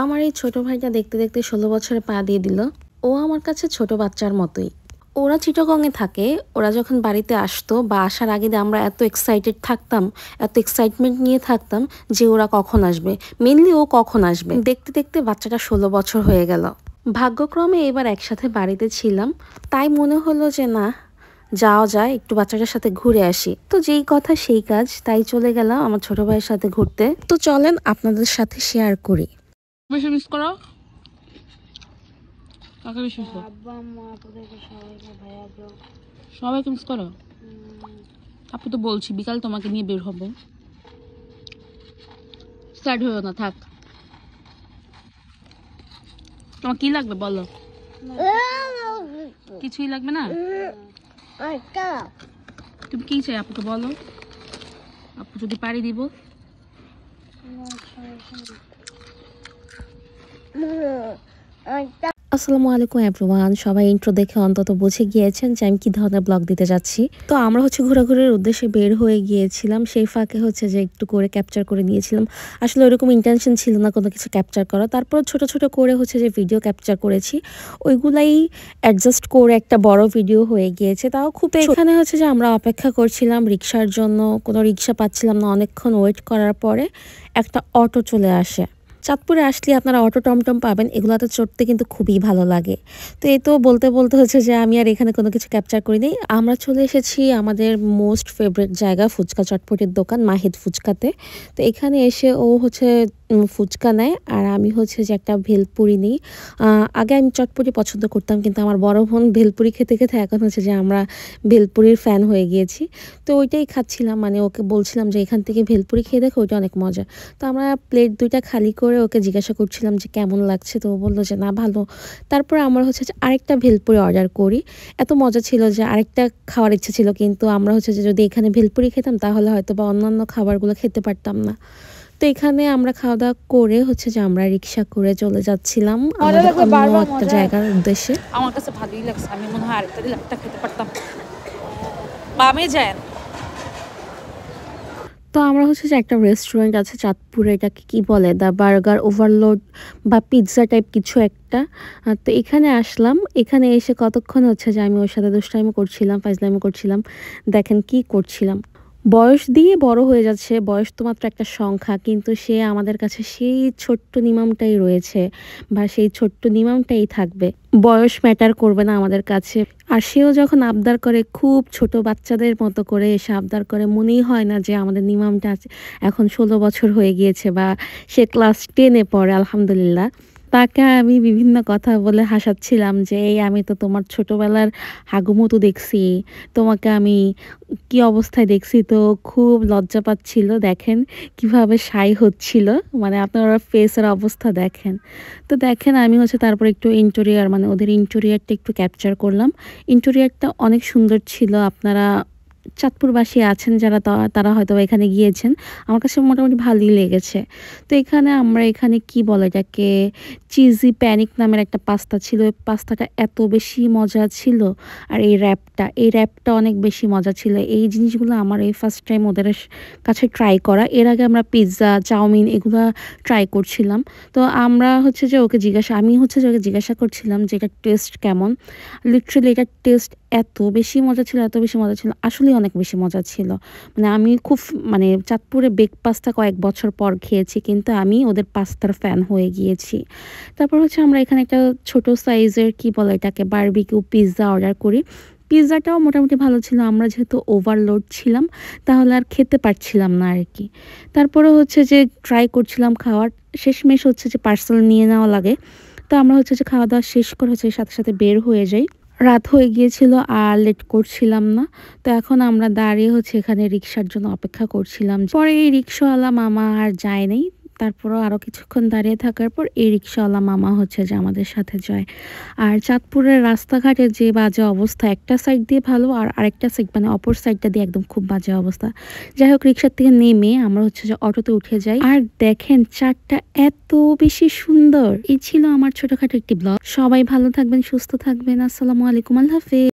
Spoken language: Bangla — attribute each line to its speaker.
Speaker 1: আমার এই ছোট ভাইটা দেখতে দেখতে 16 বছরে পা দিয়ে দিল। ও আমার কাছে ছোট বাচ্চার মতোই। ওরা চিটাগংয়ে থাকে। ওরা যখন বাড়িতে আসতো বা আসার আগে আমরা এত এক্সাইটেড থাকতাম, এত এক্সাইটমেন্ট নিয়ে থাকতাম যে ওরা কখন আসবে, মেনলি ও কখন আসবে। দেখতে দেখতে বাচ্চাটা 16 বছর হয়ে গেল। ভাগ্যক্রমে এবার একসাথে বাড়িতে ছিলাম, তাই মনে হলো যে না, যাওয়া যায়, একটু বাচ্চাটার সাথে ঘুরে আসি। তো যেই কথা সেই কাজ, তাই চলে গেলাম আমার ছোট ভাইয়ের সাথে ঘুরতে। তো চলেন আপনাদের সাথে শেয়ার করি।
Speaker 2: বেশি মিস করো কাকে বেশি মিস করো?
Speaker 3: আব্বা আম্মা আপনাদেরকে সবাইকে ভাইয়া ব্লগ
Speaker 2: সবাইকে মিস করো? আপু তো বলছি বিকাল তোমাকে নিয়ে বের হবো। স্টার্ট হইও না, থাক। তোমার কি লাগবে বলো? কিছুই লাগবে না? তুমি কি চাই আপুকে বলো, আপু যদি পারি দিব।
Speaker 1: আসসালামু আলাইকুম এভরিওয়ান। সবাই ইন্ট্রো দেখে অন্তত বুঝে গিয়েছেন যে আমি কি ধরনের ব্লগ দিতে যাচ্ছি। তো আমরা ঘোরাঘুরির উদ্দেশ্যে বের হয়ে গিয়েছিলাম। সেই ফাঁকে যে একটু করে ক্যাপচার করে নিয়েছিলাম। আসলে ওরকম ইন্টেনশন ছিল না কোনো কিছু ক্যাপচার করা। তারপর ছোট ছোট করে যে ভিডিও ক্যাপচার করেছি, ওইগুলাই অ্যাডজাস্ট করে একটা বড় ভিডিও হয়ে গিয়েছে। তাও খুব এখানে যে আমরা অপেক্ষা করছিলাম রিক্সার জন্য, কোনো রিক্সা পাচ্ছিলাম না। অনেকক্ষণ ওয়েট করার পরে একটা অটো চলে আসে। চাঁদপুরে আসলে আপনারা অটো টমটম পাবেন, এগুলোতে চড়তে কিন্তু খুবই ভালো লাগে। তো এই তো বলতে বলতে যে আমি আর এখানে কোনো কিছু ক্যাপচার করিনি। আমরা চলে এসেছি আমাদের মোস্ট ফেভারিট জায়গা, ফুচকা চটপটির দোকান মাহিদ ফুচকাতে। তো এখানে এসে ও ফুচকা নেয় আর আমি যে একটা ভেলপুরি নিই। আগে আমি চটপটি পছন্দ করতাম, কিন্তু আমার বড় বোন ভেলপুরি খেতে খেতে এখন যে আমরা ভেলপুরির ফ্যান হয়ে গিয়েছি। তো ওইটাই খাচ্ছিলাম, মানে ওকে বলছিলাম যে এখান থেকে ভেলপুরি খেয়ে দেখো, ওইটা অনেক মজা। তো আমরা প্লেট 2টা খালি করে ওকে জিজ্ঞাসা করছিলাম যে কেমন লাগছে, তো ও বললো যে না ভালো। তারপর আমরা যে আরেকটা ভেলপুরি অর্ডার করি। এত মজা ছিল যে আরেকটা খাওয়ার ইচ্ছে ছিল, কিন্তু আমরা যে যদি এখানে ভেলপুরি খেতাম তাহলে হয়তো বা অন্যান্য খাবারগুলো খেতে পারতাম না। তো এখানে আমরা খাওয়া দাওয়া করে যে আমরা রিক্সা করে চলে যাচ্ছিলাম আমাদের অন্য একটা জায়গার উদ্দেশ্যে।
Speaker 2: আমার কাছে ভালোই লাগছে, আমি মনে হয় আরেকটা দিলে একটা খেতে পারতাম। বামে যান।
Speaker 1: তো আমরা যে একটা রেস্টুরেন্ট আছে চাঁদপুরে, এটাকে কি বলে, দ্য বার্গার ওভারলোড বা পিৎজা টাইপ কিছু একটা। তো এখানে আসলাম। এখানে এসে কতক্ষণ যে আমি ওর সাথে দুষ্টাইমো করছিলাম, ফাজলাইমো করছিলাম। দেখেন কি করছিলাম। বয়স দিয়ে বড় হয়ে যাচ্ছে, বয়স তো মাত্র একটা সংখ্যা, কিন্তু সে আমাদের কাছে সেই ছোট্ট নিমামটাই রয়েছে বা সেই ছোট্ট নিমামটাই থাকবে। বয়স ম্যাটার করবে না আমাদের কাছে। আর সেও যখন আবদার করে, খুব ছোট বাচ্চাদের মতো করে এসে আবদার করে, মনেই হয় না যে আমাদের নিমামটা এখন 16 বছর হয়ে গিয়েছে বা সে ক্লাস 10-এ পড়ে। আলহামদুলিল্লাহ। তাকে আমি বিভিন্ন কথা বলে হাসাচ্ছিলাম যে এই আমি তো তোমার ছোটবেলার হাগুমতো দেখছি, তোমাকে আমি কি অবস্থায় দেখছি। তো খুব লজ্জা পাচ্ছিল, দেখেন কিভাবে শাই হচ্ছিল, মানে আপনারা ফেসের অবস্থা দেখেন। তো দেখেন আমি তারপর একটু ইন্টেরিয়র, মানে ওদের ইন্টেরিয়রটা একটু ক্যাপচার করলাম। ইন্টেরিয়রটা অনেক সুন্দর ছিল। আপনারা চাঁদপুরবাসী আছেন যারা, তারা হয়তো এখানে গিয়েছেন। আমার কাছে মোটামুটি ভালোই লেগেছে। তো আমরা এখানে কি বলে এটাকে, চিজি প্যানিক নামের একটা পাস্তা ছিল। ওই পাস্তাটা এত বেশি মজা ছিল। আর এই র্যাপটা অনেক বেশি মজা ছিল। এই জিনিসগুলো আমার এই ফার্স্ট টাইম ওদের কাছে ট্রাই করা। এর আগে আমরা পিৎজা, চাউমিন এগুলো ট্রাই করছিলাম। তো আমরা যে ওকে আমি যে ওকে জিজ্ঞাসা করছিলাম যে এটার টেস্ট কেমন। লিটারালি এটার টেস্ট এত বেশি মজা ছিল, এত বেশি মজা ছিল, আসলেই অনেক বেশি মজা ছিল। মানে আমি খুব, মানে চাঁদপুরে বেক পাস্তা কয়েক বছর পর খেয়েছি, কিন্তু আমি ওদের পাস্তার ফ্যান হয়ে গিয়েছি। তারপর আমরা এখানে একটা ছোট সাইজের কি বলে এটাকে, বারবিকিউ পিৎজা অর্ডার করি। পিৎজাটাও মোটামুটি ভালো ছিল। আমরা যেহেতু ওভারলোড ছিলাম, তাহলে আর খেতে পারছিলাম না আর কি। তারপরে যে ট্রাই করছিলাম খাওয়ার, শেষমেশ যে পার্সেল নিয়ে নেওয়া লাগে। তো আমরা যে খাওয়া দাওয়া শেষ করে সাথে সাথে বের হয়ে যাই। রাত হয়ে গিয়েছিল আর লেট করছিলাম না। তো এখন আমরা দাঁড়িয়ে এখানে রিক্সার জন্য অপেক্ষা করছিলাম। পরে এই রিক্সাওয়ালা মামা আর যায় নাই। তারপরও আরও কিছুক্ষণ দাঁড়িয়ে থাকার পর এই রিক্সাওয়ালা মামা যে আমাদের সাথে যায়। আর চাঁদপুরের রাস্তাঘাটের যে বাজে অবস্থা, একটা সাইড দিয়ে ভালো আর আরেকটা সাইড, মানে অপর সাইডটা দিয়ে একদম খুব বাজে অবস্থা। যাই হোক, রিক্সার থেকে নেমে আমরা যে অটোতে উঠে যাই। আর দেখেন চারটা এত বেশি সুন্দর। এই ছিল আমার ছোটখাটো একটি ব্লগ। সবাই ভালো থাকবেন, সুস্থ থাকবেন। আসসালামু আলাইকুম, আল্লাহ হাফেজ।